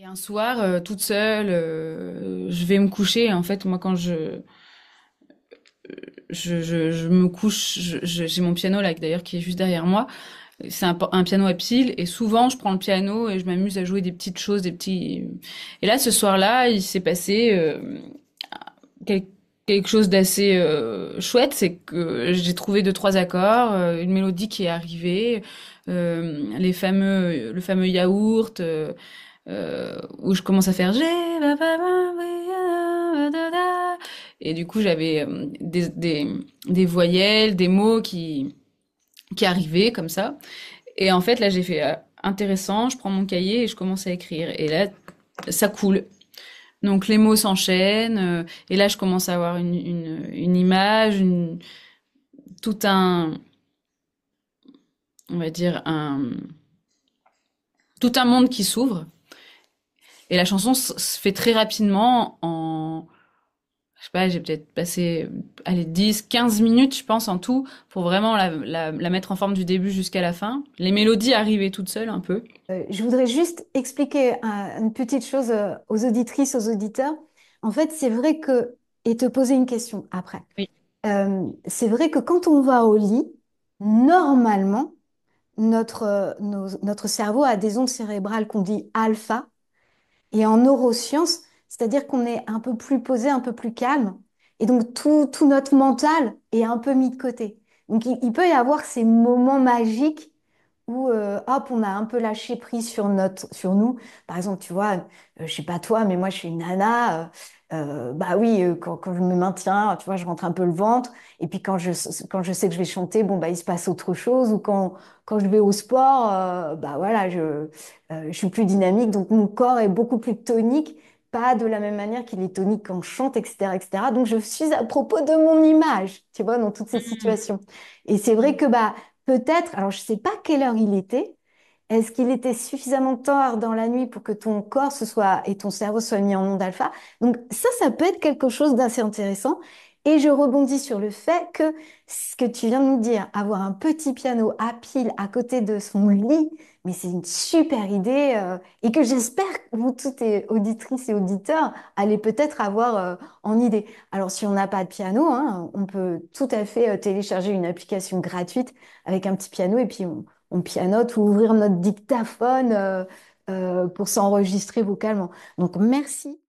Un soir, toute seule, je vais me coucher. En fait, moi, quand je me couche, j'ai mon piano là, d'ailleurs, qui est juste derrière moi. C'est un piano à pile, et souvent, je prends le piano et je m'amuse à jouer des petites choses, des petits. Et là, ce soir-là, il s'est passé quel- quelque chose d'assez chouette, c'est que j'ai trouvé deux, trois accords, une mélodie qui est arrivée, le fameux yaourt. Où je commence à faire et du coup j'avais des voyelles, des mots qui arrivaient comme ça. Et en fait là j'ai fait intéressant, je prends mon cahier et je commence à écrire. Et là ça coule. Donc les mots s'enchaînent, et là je commence à avoir une image, tout un, on va dire tout un monde qui s'ouvre. Et la chanson se fait très rapidement en, je sais pas, j'ai peut-être passé, allez, 10, 15 minutes, je pense, en tout, pour vraiment la mettre en forme du début jusqu'à la fin. Les mélodies arrivaient toutes seules, un peu. Je voudrais juste expliquer une petite chose aux auditrices, aux auditeurs. En fait, c'est vrai que, et te poser une question après. Oui. C'est vrai que quand on va au lit, normalement, notre cerveau a des ondes cérébrales qu'on dit alpha, et en neurosciences, c'est-à-dire qu'on est un peu plus posé, un peu plus calme, et donc tout notre mental est un peu mis de côté. Donc il peut y avoir ces moments magiques où hop, on a un peu lâché prise sur nous. Par exemple, tu vois, je sais pas toi, mais moi je suis une nana. Bah oui, quand je me maintiens, tu vois, je rentre un peu le ventre. Et puis quand je sais que je vais chanter, bon bah il se passe autre chose. Ou quand je vais au sport, bah voilà, je suis plus dynamique, donc mon corps est beaucoup plus tonique. Pas de la même manière qu'il est tonique quand je chante, etc., etc. Donc je suis à propos de mon image, tu vois, dans toutes ces situations. Et c'est vrai que bah peut-être, alors je sais pas quelle heure il était. Est-ce qu'il était suffisamment tard dans la nuit pour que ton corps se soit et ton cerveau soient mis en onde alpha? Donc ça peut être quelque chose d'assez intéressant. Et je rebondis sur le fait que ce que tu viens de nous dire, avoir un petit piano à pile à côté de son lit, mais c'est une super idée et que j'espère que vous toutes et auditrices et auditeurs allez peut-être avoir en idée. Alors si on n'a pas de piano, hein, on peut tout à fait télécharger une application gratuite avec un petit piano et puis on pianote ou ouvrir notre dictaphone pour s'enregistrer vocalement. Donc merci.